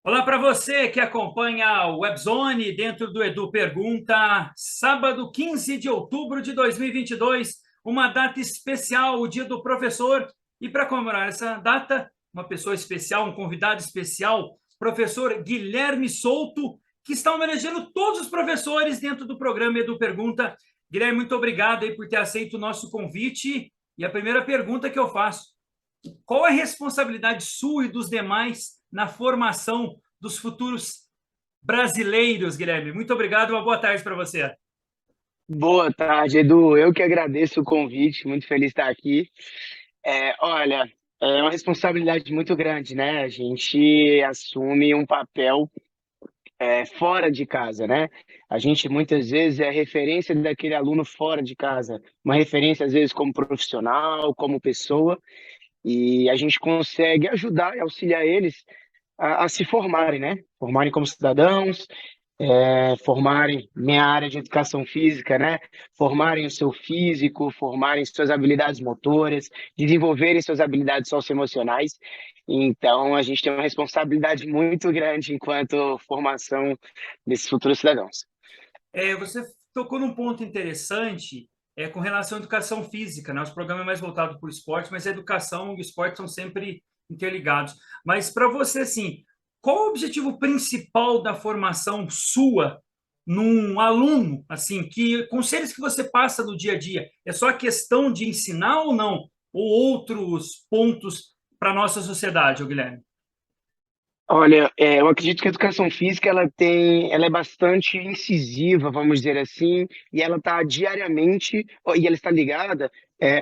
Olá para você que acompanha o Webzone dentro do Edu Pergunta, sábado 15 de outubro de 2022, uma data especial, o Dia do Professor. E para comemorar essa data, uma pessoa especial, um convidado especial, professor Guilherme Souto, que está homenageando todos os professores dentro do programa Edu Pergunta. Guilherme, muito obrigado aí por ter aceito o nosso convite. E a primeira pergunta que eu faço: qual é a responsabilidade sua e dos demais na formação dos futuros brasileiros, Guilherme? Muito obrigado, uma boa tarde para você. Boa tarde, Edu. Eu que agradeço o convite, muito feliz de estar aqui. Olha, é uma responsabilidade muito grande, né? A gente assume um papel fora de casa, né? A gente muitas vezes é referência daquele aluno fora de casa, uma referência às vezes como profissional, como pessoa, e a gente consegue ajudar e auxiliar eles a se formarem, né? Formarem como cidadãos, formarem minha área de educação física, né? Formarem o seu físico, formarem suas habilidades motoras, desenvolverem suas habilidades socioemocionais. Então, a gente tem uma responsabilidade muito grande enquanto formação desses futuros cidadãos. Você tocou num ponto interessante com relação à educação física, né? Os programas é mais voltado para o esporte, mas a educação e o esporte são sempre interligados. Mas para você, assim, qual o objetivo principal da formação sua num aluno, assim, que conselhos que você passa no dia a dia? É só a questão de ensinar ou não? Ou outros pontos para a nossa sociedade, ô Guilherme? Olha, eu acredito que a educação física ela é bastante incisiva, vamos dizer assim, e ela está diariamente, e ela está ligada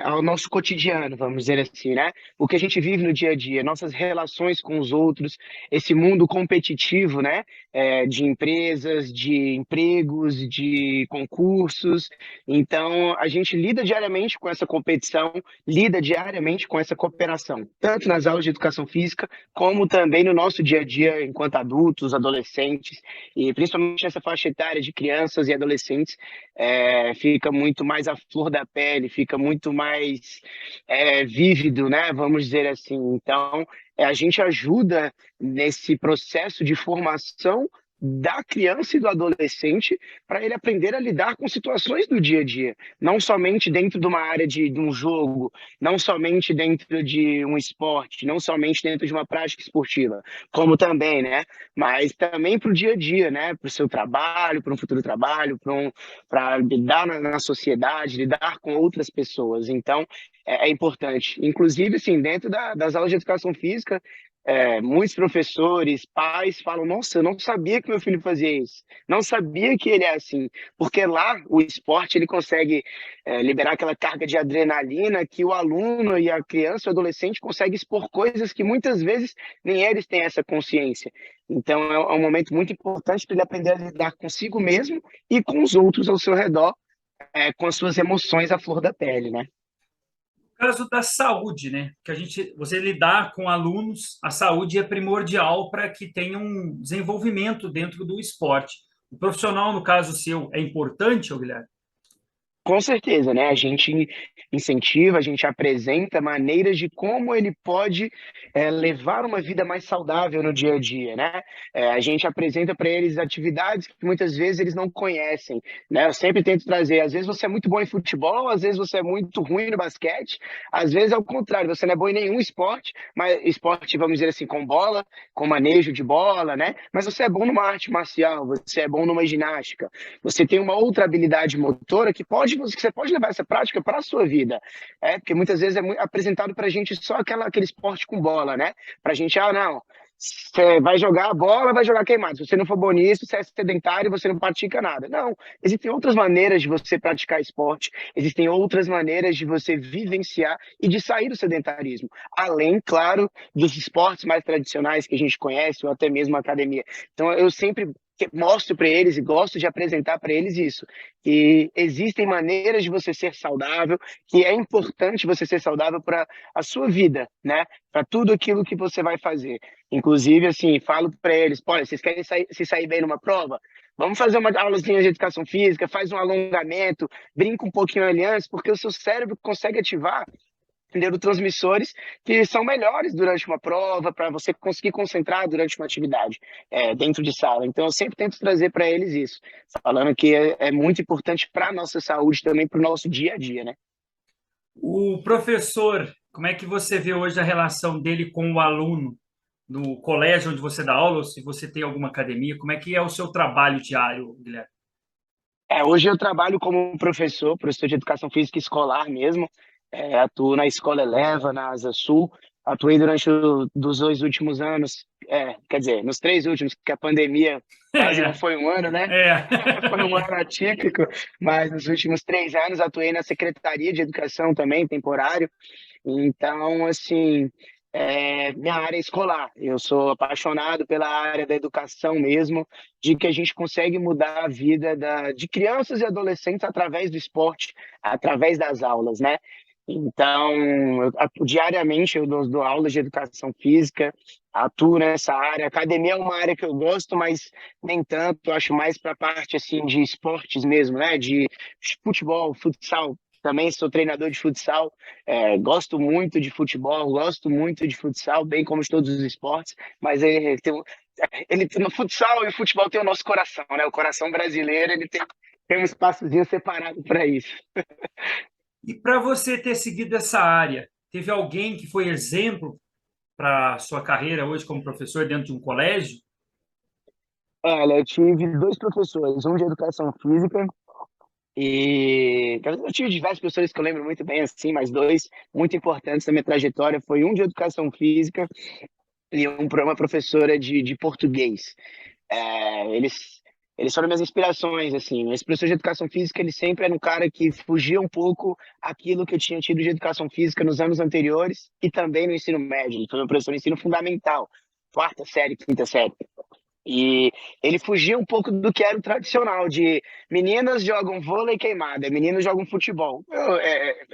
ao nosso cotidiano, vamos dizer assim, né? O que a gente vive no dia a dia, nossas relações com os outros, esse mundo competitivo, né? De empresas, de empregos, de concursos. Então, a gente lida diariamente com essa competição, lida diariamente com essa cooperação, tanto nas aulas de educação física como também no nosso dia a dia enquanto adultos, adolescentes, e principalmente nessa faixa etária de crianças e adolescentes, fica muito mais à flor da pele, fica muito mais vívido, né? Vamos dizer assim. Então, a gente ajuda nesse processo de formação da criança e do adolescente para ele aprender a lidar com situações do dia a dia, não somente dentro de uma área de um jogo, não somente dentro de um esporte, não somente dentro de uma prática esportiva, como também, né? Mas também para o dia a dia, né? Para o seu trabalho, para um futuro trabalho, para lidar na sociedade, lidar com outras pessoas. Então, é importante. Inclusive, assim, dentro das aulas de educação física, muitos professores, pais falam: Nossa, eu não sabia que meu filho fazia isso, não sabia que ele é assim, porque lá o esporte ele consegue liberar aquela carga de adrenalina que o aluno e a criança, o adolescente consegue expor coisas que muitas vezes nem eles têm essa consciência. Então é um momento muito importante para ele aprender a lidar consigo mesmo e com os outros ao seu redor, com as suas emoções à flor da pele, né? Caso da saúde, né? Que você lidar com alunos, a saúde é primordial para que tenham um desenvolvimento dentro do esporte. O profissional, no caso seu, é importante, ô Guilherme? Com certeza, né? A gente incentiva, a gente apresenta maneiras de como ele pode levar uma vida mais saudável no dia a dia, né? A gente apresenta para eles atividades que muitas vezes eles não conhecem, né? Eu sempre tento trazer, às vezes você é muito bom em futebol, às vezes você é muito ruim no basquete, às vezes é o contrário, você não é bom em nenhum esporte, mas esporte, vamos dizer assim, com bola, com manejo de bola, né? Mas você é bom numa arte marcial, você é bom numa ginástica, você tem uma outra habilidade motora que você pode levar essa prática para a sua vida. Porque muitas vezes apresentado para a gente só aquele esporte com bola, né? Para a gente, não, você vai jogar a bola, vai jogar queimado. Se você não for bom nisso, você é sedentário, você não pratica nada. Não, existem outras maneiras de você praticar esporte, existem outras maneiras de você vivenciar e de sair do sedentarismo. Além, claro, dos esportes mais tradicionais que a gente conhece, ou até mesmo a academia. Então, eu sempre mostro para eles e gosto de apresentar para eles isso, que existem maneiras de você ser saudável, que é importante você ser saudável para a sua vida, né? Para tudo aquilo que você vai fazer. Inclusive, assim, falo para eles: olha, vocês querem se sair bem numa prova? Vamos fazer uma aulazinha de educação física, faz um alongamento, brinca um pouquinho ali antes, porque o seu cérebro consegue ativar neurotransmissores que são melhores durante uma prova, para você conseguir concentrar durante uma atividade dentro de sala. Então, eu sempre tento trazer para eles isso, falando que é muito importante para a nossa saúde também, para o nosso dia a dia, né? O professor, como é que você vê hoje a relação dele com o aluno no colégio onde você dá aula, ou se você tem alguma academia, como é que é o seu trabalho diário, Guilherme? Hoje eu trabalho como professor de educação física escolar mesmo. Atuo na Escola Eleva, na Asa Sul. Atuei durante dos 2 últimos anos, quer dizer, nos 3 últimos, porque a pandemia quase não É, foi um ano, né? é. Foi um ano atípico, mas nos últimos 3 anos atuei na Secretaria de Educação também, temporário. Então, assim, minha área é escolar. Eu sou apaixonado pela área da educação mesmo, de que a gente consegue mudar a vida de crianças e adolescentes através do esporte, através das aulas, né? Então, diariamente eu dou aulas de educação física, atuo nessa área. Academia é uma área que eu gosto, mas nem tanto. Eu acho mais para a parte assim de esportes mesmo, né? De futebol, futsal. Também sou treinador de futsal. Gosto muito de futebol, gosto muito de futsal, bem como de todos os esportes, mas no futsal e o futebol tem o nosso coração, né? O coração brasileiro, ele tem um espaçozinho separado para isso. E para você ter seguido essa área, teve alguém que foi exemplo para a sua carreira hoje como professor dentro de um colégio? Olha, eu tive dois professores, um de educação física e eu tive diversos professores que eu lembro muito bem, assim, mas dois muito importantes na minha trajetória foi um de educação física e uma professora de português. Eles foram minhas inspirações, assim. Esse professor de educação física, ele sempre era um cara que fugia um pouco aquilo que eu tinha tido de educação física nos anos anteriores e também no ensino médio. Ele foi meu professor de ensino fundamental, quarta série, quinta série. E ele fugia um pouco do que era o tradicional, de meninas jogam vôlei queimada, meninos jogam futebol.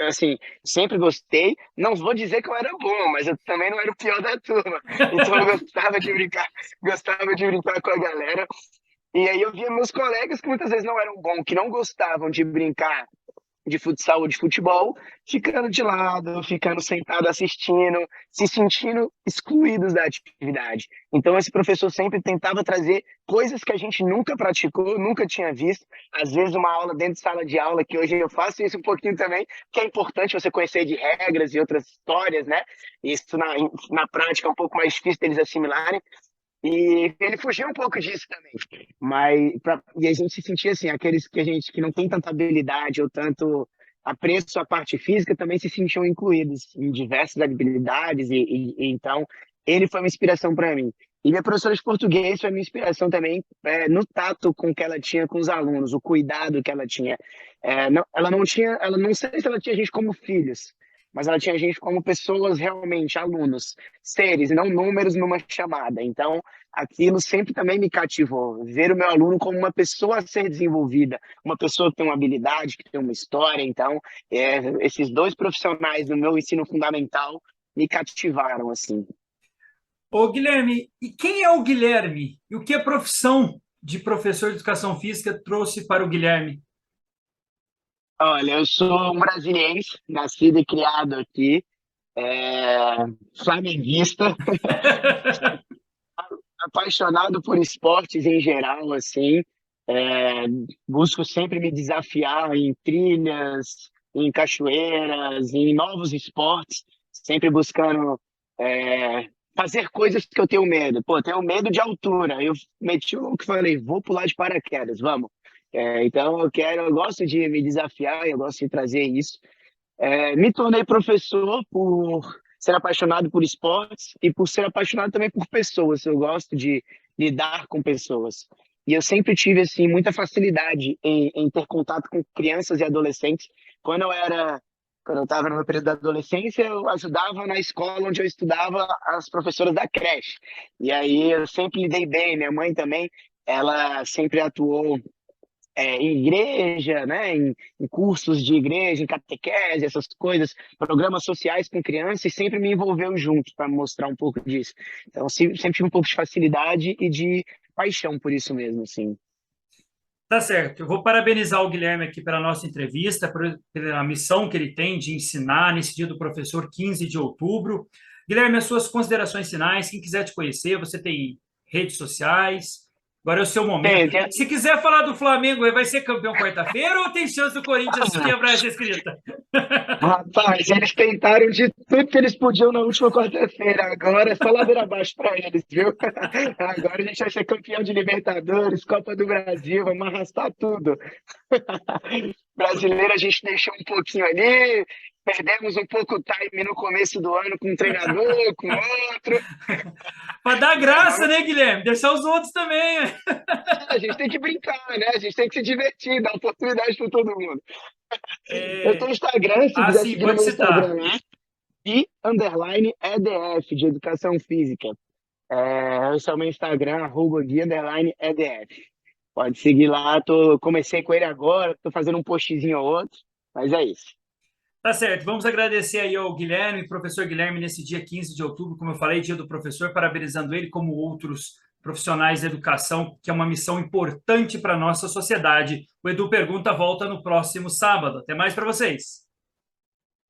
Assim, sempre gostei. Não vou dizer que eu era bom, mas eu também não era o pior da turma. Então eu gostava de brincar com a galera. E aí eu via meus colegas que muitas vezes não eram bons, que não gostavam de brincar de futsal ou de futebol, ficando de lado, ficando sentado assistindo, se sentindo excluídos da atividade. Então esse professor sempre tentava trazer coisas que a gente nunca praticou, nunca tinha visto. Às vezes uma aula dentro de sala de aula, que hoje eu faço isso um pouquinho também, que é importante você conhecer de regras e outras histórias, né? Isso na prática é um pouco mais difícil deles assimilarem. E ele fugiu um pouco disso também. E a gente se sentia assim, aqueles que a gente que não tem tanta habilidade ou tanto apreço à parte física também se sentiam incluídos em diversas habilidades então ele foi uma inspiração para mim. E minha professora de português foi minha inspiração também no tato com que ela tinha com os alunos, o cuidado que ela tinha. Ela não sei se ela tinha a gente como filhos, mas ela tinha a gente como pessoas realmente, alunos, seres, e não números numa chamada. Então, aquilo sempre também me cativou, ver o meu aluno como uma pessoa a ser desenvolvida, uma pessoa que tem uma habilidade, que tem uma história. Então, esses dois profissionais do meu ensino fundamental me cativaram, assim. Ô, Guilherme, e quem é o Guilherme? E o que a profissão de professor de educação física trouxe para o Guilherme? Olha, eu sou um brasiliense, nascido e criado aqui, é, flamenguista, apaixonado por esportes em geral, assim, é, busco sempre me desafiar em trilhas, em cachoeiras, em novos esportes, sempre buscando é, fazer coisas que eu tenho medo. Pô, eu tenho medo de altura. Eu meti o que falei, vou pular de paraquedas, vamos. Então eu gosto de me desafiar, eu gosto de trazer isso. Me tornei professor por ser apaixonado por esportes e por ser apaixonado também por pessoas. Eu gosto de lidar com pessoas. E eu sempre tive assim muita facilidade em ter contato com crianças e adolescentes. Quando eu era, quando eu estava no meu período da adolescência, eu ajudava na escola onde eu estudava as professoras da creche. E aí eu sempre lidei bem. Minha mãe também, ela sempre atuou em igreja, né, em cursos de igreja, em catequese, essas coisas, programas sociais com crianças, e sempre me envolveu junto para mostrar um pouco disso. Então, sempre tive um pouco de facilidade e de paixão por isso mesmo, assim. Tá certo. Eu vou parabenizar o Guilherme aqui pela nossa entrevista, pela missão que ele tem de ensinar nesse dia do professor, 15 de outubro. Guilherme, as suas considerações finais, quem quiser te conhecer, você tem redes sociais, agora é o seu momento. Tem, Se quiser falar do Flamengo, ele vai ser campeão quarta-feira ou tem chance do Corinthians quebrar essa escrita? rapaz, eles tentaram de tudo que eles podiam na última quarta-feira. Agora é só ladeira abaixo para eles, viu? Agora a gente vai ser campeão de Libertadores, Copa do Brasil, vamos arrastar tudo. Brasileiro a gente deixou um pouquinho ali, perdemos um pouco o time no começo do ano com um treinador, com outro. Para dar Mas graça, né, Guilherme? Deixar os outros também. a gente tem que brincar, né? A gente tem que se divertir, dar oportunidade para todo mundo. Eu tenho Instagram, se quiser Sim, seguir no pode meu Instagram citar. lá, e underline EDF, de Educação Física. Esse é o meu Instagram, @gui_edf. Pode seguir lá, comecei com ele agora, tô fazendo um postzinho ou outro, mas é isso. Tá certo, vamos agradecer aí ao Guilherme, professor Guilherme, nesse dia 15 de outubro, como eu falei, dia do professor, parabenizando ele como outros profissionais da educação, que é uma missão importante para a nossa sociedade. O Edu Pergunta volta no próximo sábado. Até mais para vocês.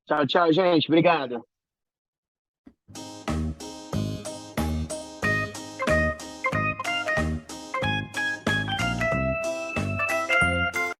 Tchau, tchau, gente. Obrigado.